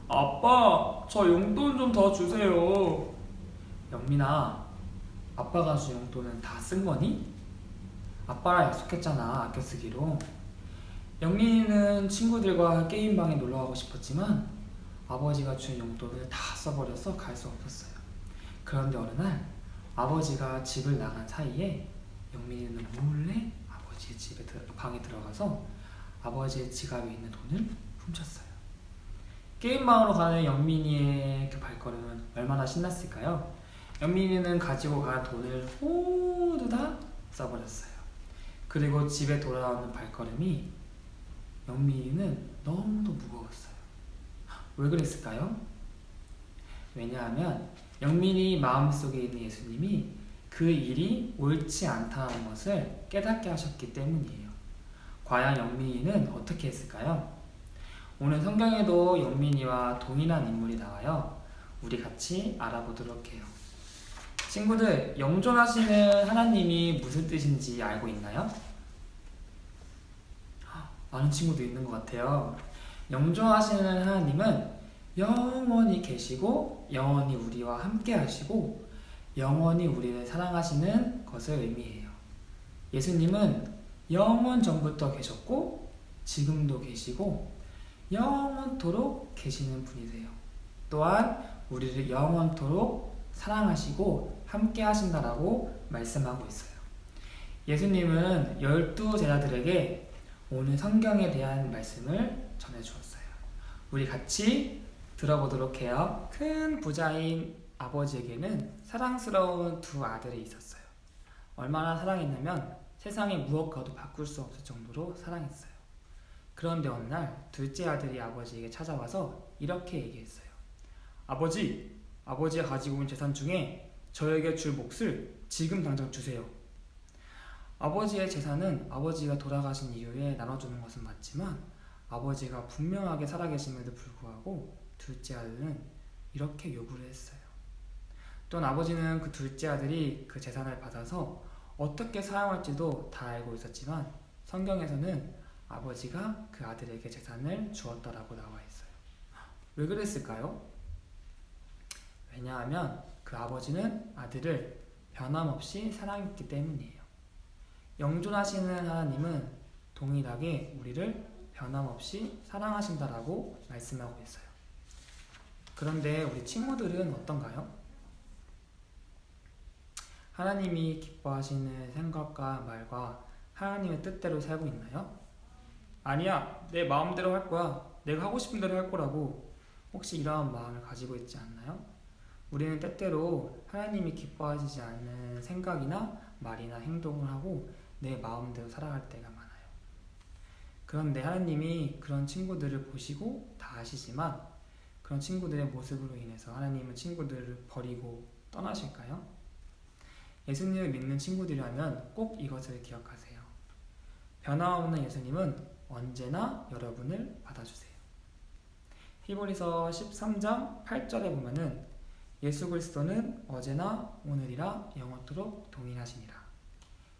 아빠, 저 용돈 좀 더 주세요. 영민아, 아빠가 준 용돈은 다 쓴 거니? 아빠랑 약속했잖아, 아껴 쓰기로. 영민이는 친구들과 게임방에 놀러 가고 싶었지만 아버지가 준 용돈을 다 써버려서 갈 수 없었어요. 그런데 어느 날 아버지가 집을 나간 사이에 영민이는 몰래 아버지의 방에 들어가서 아버지의 지갑에 있는 돈을 훔쳤어요. 게임방으로 가는 영민이의 그 발걸음은 얼마나 신났을까요? 영민이는 가지고 간 돈을 모두 다 써버렸어요. 그리고 집에 돌아오는 발걸음이 영민이는 너무도 무거웠어요. 왜 그랬을까요? 왜냐하면 영민이 마음속에 있는 예수님이 그 일이 옳지 않다는 것을 깨닫게 하셨기 때문이에요. 과연 영민이는 어떻게 했을까요? 오늘 성경에도 영민이와 동일한 인물이 나와요. 우리 같이 알아보도록 해요. 친구들, 영존하시는 하나님이 무슨 뜻인지 알고 있나요? 아는 친구도 있는 것 같아요. 영존하시는 하나님은 영원히 계시고 영원히 우리와 함께 하시고 영원히 우리를 사랑하시는 것을 의미해요. 예수님은 영원 전부터 계셨고 지금도 계시고 영원토록 계시는 분이세요. 또한 우리를 영원토록 사랑하시고 함께 하신다라고 말씀하고 있어요. 예수님은 12 제자들에게 오늘 성경에 대한 말씀을 전해주었어요. 우리 같이 들어보도록 해요. 큰 부자인 아버지에게는 사랑스러운 두 아들이 있었어요. 얼마나 사랑했냐면 세상의 무엇과도 바꿀 수 없을 정도로 사랑했어요. 그런데 어느 날 둘째 아들이 아버지에게 찾아와서 이렇게 얘기했어요. 아버지가 가지고 온 재산 중에 저에게 줄 몫을 지금 당장 주세요. 아버지의 재산은 아버지가 돌아가신 이후에 나눠주는 것은 맞지만 아버지가 분명하게 살아계심에도 불구하고 둘째 아들은 이렇게 요구를 했어요. 또한 아버지는 그 둘째 아들이 그 재산을 받아서 어떻게 사용할지도 다 알고 있었지만 성경에서는 아버지가 그 아들에게 재산을 주었다라고 나와 있어요. 왜 그랬을까요? 왜냐하면 그 아버지는 아들을 변함없이 사랑했기 때문이에요. 영존하시는 하나님은 동일하게 우리를 변함없이 사랑하신다라고 말씀하고 있어요. 그런데 우리 친구들은 어떤가요? 하나님이 기뻐하시는 생각과 말과 하나님의 뜻대로 살고 있나요? 아니야, 내 마음대로 할 거야. 내가 하고 싶은 대로 할 거라고. 혹시 이러한 마음을 가지고 있지 않나요? 우리는 때때로 하나님이 기뻐하시지 않는 생각이나 말이나 행동을 하고 내 마음대로 살아갈 때가 많아요. 그런데 하나님이 그런 친구들을 보시고 다 아시지만 그런 친구들의 모습으로 인해서 하나님은 친구들을 버리고 떠나실까요? 예수님을 믿는 친구들이라면 꼭 이것을 기억하세요. 변화없는 예수님은 언제나 여러분을 받아주세요. 히브리서 13장 8절에 보면은 예수 그리스도는 어제나 오늘이라 영원토록 동일하시니라.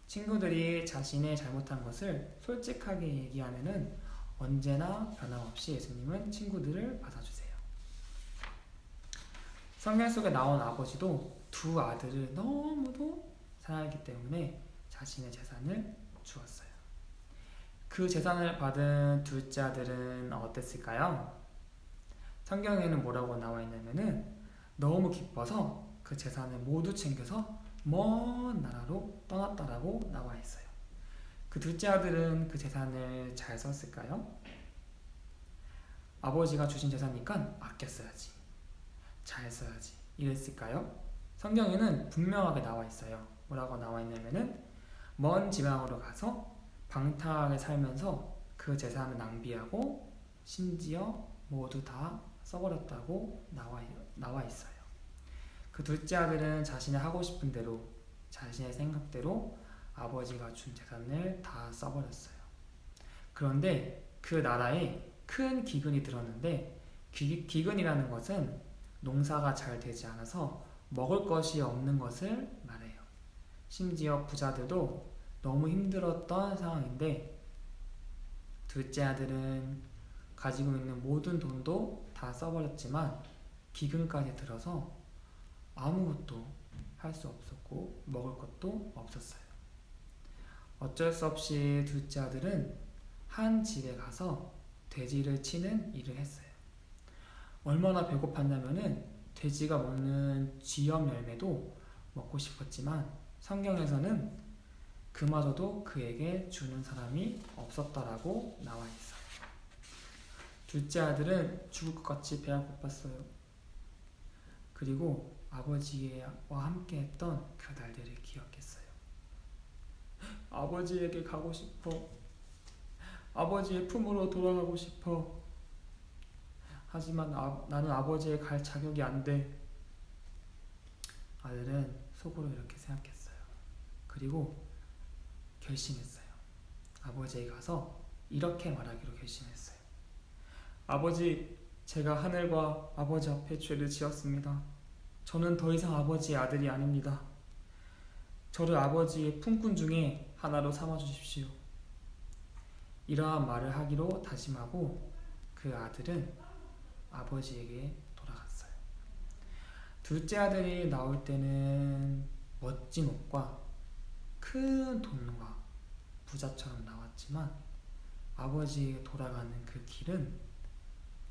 친구들이 자신의 잘못한 것을 솔직하게 얘기하면은 언제나 변함없이 예수님은 친구들을 받아주세요. 성경 속에 나온 아버지도 두 아들을 너무도 사랑했기 때문에 자신의 재산을 주었어요. 그 재산을 받은 둘째 아들은 어땠을까요? 성경에는 뭐라고 나와 있냐면은 너무 기뻐서 그 재산을 모두 챙겨서 먼 나라로 떠났다라고 나와 있어요. 그 둘째 아들은 그 재산을 잘 썼을까요? 아버지가 주신 재산이니까 아껴 써야지, 잘 써야지 이랬을까요? 성경에는 분명하게 나와 있어요. 뭐라고 나와 있냐면은 먼 지방으로 가서 방탕하게 살면서 그 재산을 낭비하고 심지어 모두 다 써버렸다고 나와 있어요. 그 둘째 아들은 자신이 하고 싶은 대로 자신의 생각대로 아버지가 준 재산을 다 써버렸어요. 그런데 그 나라에 큰 기근이 들었는데 기근이라는 것은 농사가 잘 되지 않아서 먹을 것이 없는 것을 말해요. 심지어 부자들도 너무 힘들었던 상황인데 둘째 아들은 가지고 있는 모든 돈도 다 써버렸지만 기근까지 들어서 아무것도 할 수 없었고 먹을 것도 없었어요. 어쩔 수 없이 둘째 아들은 한 집에 가서 돼지를 치는 일을 했어요. 얼마나 배고팠냐면은 돼지가 먹는 쥐염 열매도 먹고 싶었지만 성경에서는 그마저도 그에게 주는 사람이 없었다라고 나와 있어요. 둘째 아들은 죽을 것 같이 배가 고팠어요. 그리고 아버지와 함께 했던 그 날들을 기억했어요. 아버지에게 가고 싶어. 아버지의 품으로 돌아가고 싶어. 하지만 나는 아버지에 갈 자격이 안 돼. 아들은 속으로 이렇게 생각했어요. 그리고 결심했어요. 아버지에게 가서 이렇게 말하기로 결심했어요. 아버지, 제가 하늘과 아버지 앞에 죄를 지었습니다. 저는 더 이상 아버지의 아들이 아닙니다. 저를 아버지의 품꾼 중에 하나로 삼아주십시오. 이러한 말을 하기로 다짐하고 그 아들은 아버지에게 돌아갔어요. 둘째 아들이 나올 때는 멋진 옷과 큰 돈과 부자처럼 나왔지만 아버지에게 돌아가는 그 길은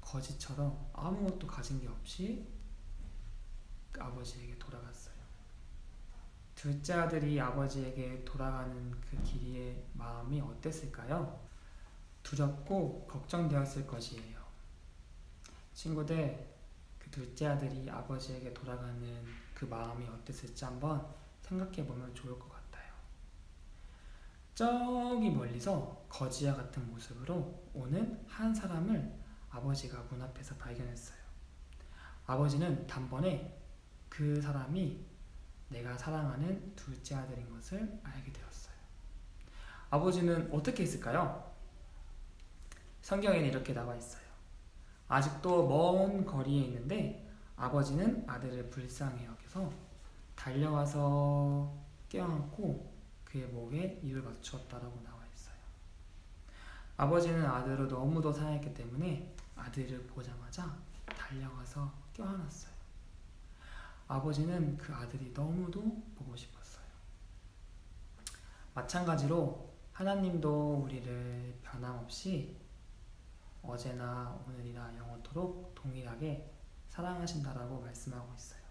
거지처럼 아무것도 가진 게 없이 아버지에게 돌아갔어요. 둘째 아들이 아버지에게 돌아가는 그 길의 마음이 어땠을까요? 두렵고 걱정되었을 것이에요. 친구들, 그 둘째 아들이 아버지에게 돌아가는 그 마음이 어땠을지 한번 생각해보면 좋을 것 같아요. 저기 멀리서 거지와 같은 모습으로 오는 한 사람을 아버지가 문 앞에서 발견했어요. 아버지는 단번에 그 사람이 내가 사랑하는 둘째 아들인 것을 알게 되었어요. 아버지는 어떻게 했을까요? 성경에는 이렇게 나와 있어요. 아직도 먼 거리에 있는데 아버지는 아들을 불쌍히 여겨서 달려와서 껴안고 그의 목에 입을 맞추었다라고 나와 있어요. 아버지는 아들을 너무도 사랑했기 때문에 아들을 보자마자 달려가서 껴안았어요. 아버지는 그 아들이 너무도 보고 싶었어요. 마찬가지로 하나님도 우리를 변함없이 어제나 오늘이나 영원토록 동일하게 사랑하신다라고 말씀하고 있어요.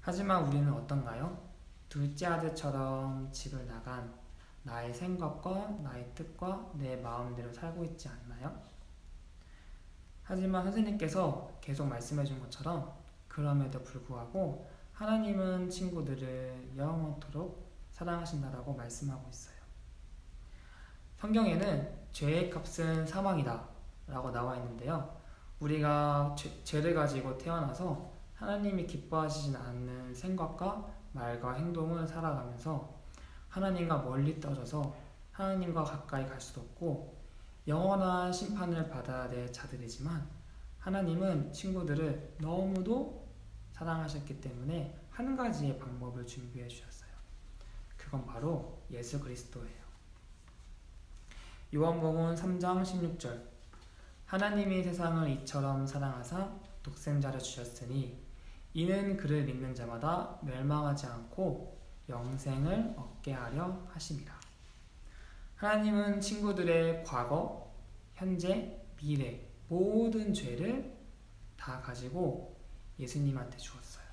하지만 우리는 어떤가요? 둘째 아들처럼 집을 나간 나의 생각과 나의 뜻과 내 마음대로 살고 있지 않나요? 하지만 선생님께서 계속 말씀해 준 것처럼 그럼에도 불구하고 하나님은 친구들을 영원토록 사랑하신다라고 말씀하고 있어요. 성경에는 죄의 값은 사망이다 라고 나와 있는데요. 우리가 죄를 가지고 태어나서 하나님이 기뻐하시진 않는 생각과 말과 행동을 살아가면서 하나님과 멀리 떨어져서 하나님과 가까이 갈 수도 없고 영원한 심판을 받아야 될 자들이지만 하나님은 친구들을 너무도 사랑하셨기 때문에 한 가지의 방법을 준비해 주셨어요. 그건 바로 예수 그리스도예요. 요한복음 3장 16절 하나님이 세상을 이처럼 사랑하사 독생자를 주셨으니 이는 그를 믿는 자마다 멸망하지 않고 영생을 얻게 하려 하심이라. 하나님은 친구들의 과거, 현재, 미래 모든 죄를 다 가지고 예수님한테 주었어요.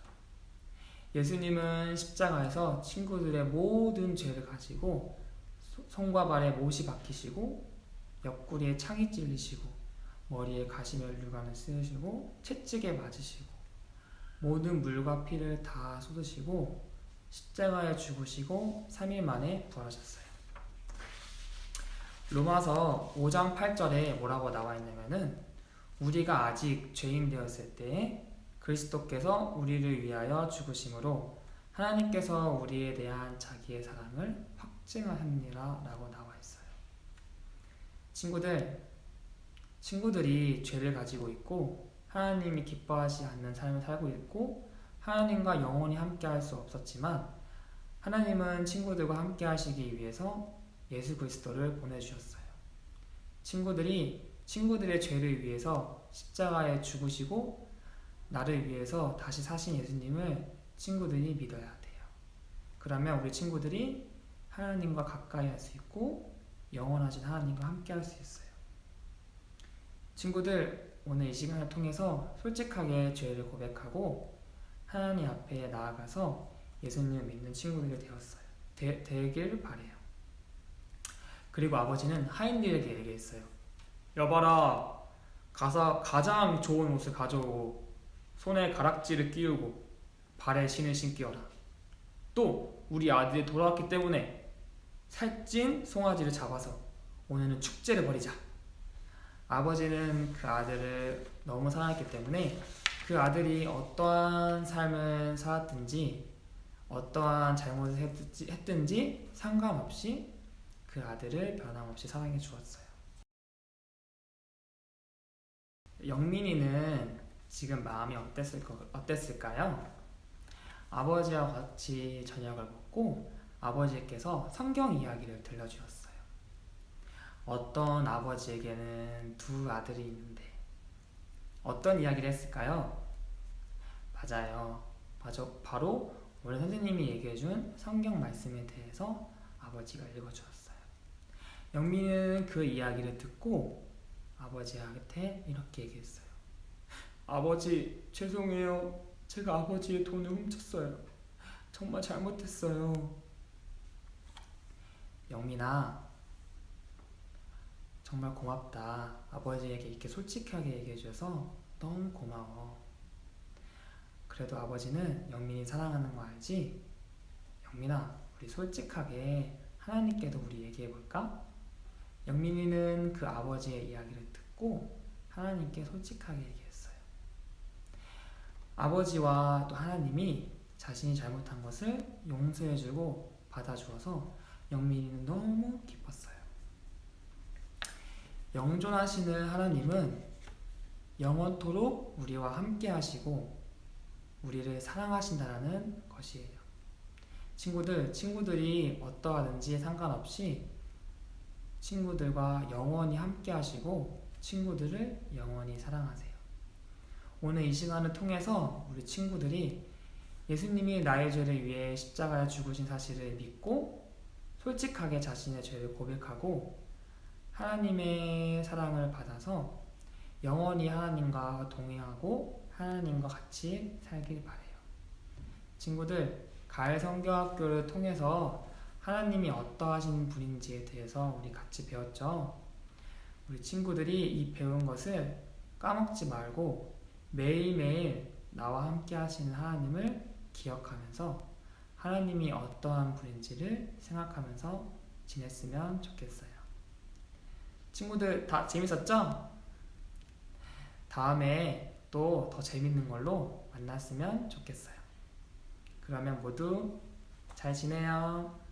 예수님은 십자가에서 친구들의 모든 죄를 가지고 손과 발에 못이 박히시고 옆구리에 창이 찔리시고 머리에 가시면류관을 쓰시고 채찍에 맞으시고 모든 물과 피를 다 쏟으시고 십자가에 죽으시고 3일 만에 부활하셨어요. 로마서 5장 8절에 뭐라고 나와 있냐면은 우리가 아직 죄인 되었을 때에 그리스도께서 우리를 위하여 죽으심으로 하나님께서 우리에 대한 자기의 사랑을 확증하셨느니라 라고 나와 있어요. 친구들이 죄를 가지고 있고 하나님이 기뻐하지 않는 삶을 살고 있고 하나님과 영원히 함께 할 수 없었지만 하나님은 친구들과 함께 하시기 위해서 예수 그리스도를 보내주셨어요. 친구들이 친구들의 죄를 위해서 십자가에 죽으시고 나를 위해서 다시 사신 예수님을 친구들이 믿어야 돼요. 그러면 우리 친구들이 하나님과 가까이 할 수 있고 영원하신 하나님과 함께 할 수 있어요. 친구들, 오늘 이 시간을 통해서 솔직하게 죄를 고백하고 하나님 앞에 나아가서 예수님을 믿는 친구들이 되길 바래요. 그리고 아버지는 하인들에게 얘기했어요. 여봐라, 가서 가장 좋은 옷을 가져오고 손에 가락지를 끼우고 발에 신을 신기어라. 또 우리 아들이 돌아왔기 때문에 살찐 송아지를 잡아서 오늘은 축제를 벌이자. 아버지는 그 아들을 너무 사랑했기 때문에 그 아들이 어떠한 삶을 살았든지 어떠한 잘못을 했든지 상관없이 그 아들을 변함없이 사랑해 주었어요. 영민이는 지금 마음이 어땠을까요? 아버지와 같이 저녁을 먹고 아버지께서 성경 이야기를 들려주었어요. 어떤 아버지에게는 두 아들이 있는데 어떤 이야기를 했을까요? 맞아요. 바로 오늘 선생님이 얘기해준 성경 말씀에 대해서 아버지가 읽어주었어요. 영민이는 그 이야기를 듣고 아버지한테 이렇게 얘기했어요. 아버지, 죄송해요. 제가 아버지의 돈을 훔쳤어요. 정말 잘못했어요. 영민아, 정말 고맙다. 아버지에게 이렇게 솔직하게 얘기해줘서 너무 고마워. 그래도 아버지는 영민이 사랑하는 거 알지? 영민아, 우리 솔직하게 하나님께도 우리 얘기해볼까? 영민이는 그 아버지의 이야기를 듣고 하나님께 솔직하게 얘기했어요. 아버지와 또 하나님이 자신이 잘못한 것을 용서해주고 받아주어서 영민이는 너무 기뻤어요. 영존하시는 하나님은 영원토록 우리와 함께 하시고 우리를 사랑하신다는 것이에요. 친구들이 어떠하든지 상관없이 친구들과 영원히 함께 하시고 친구들을 영원히 사랑하세요. 오늘 이 시간을 통해서 우리 친구들이 예수님이 나의 죄를 위해 십자가에 죽으신 사실을 믿고 솔직하게 자신의 죄를 고백하고 하나님의 사랑을 받아서 영원히 하나님과 동행하고 하나님과 같이 살길 바래요. 친구들, 가을 성경학교를 통해서 하나님이 어떠하신 분인지에 대해서 우리 같이 배웠죠? 우리 친구들이 이 배운 것을 까먹지 말고 매일매일 나와 함께 하시는 하나님을 기억하면서 하나님이 어떠한 분인지를 생각하면서 지냈으면 좋겠어요. 친구들 다 재밌었죠? 다음에 또 더 재밌는 걸로 만났으면 좋겠어요. 그러면 모두 잘 지내요.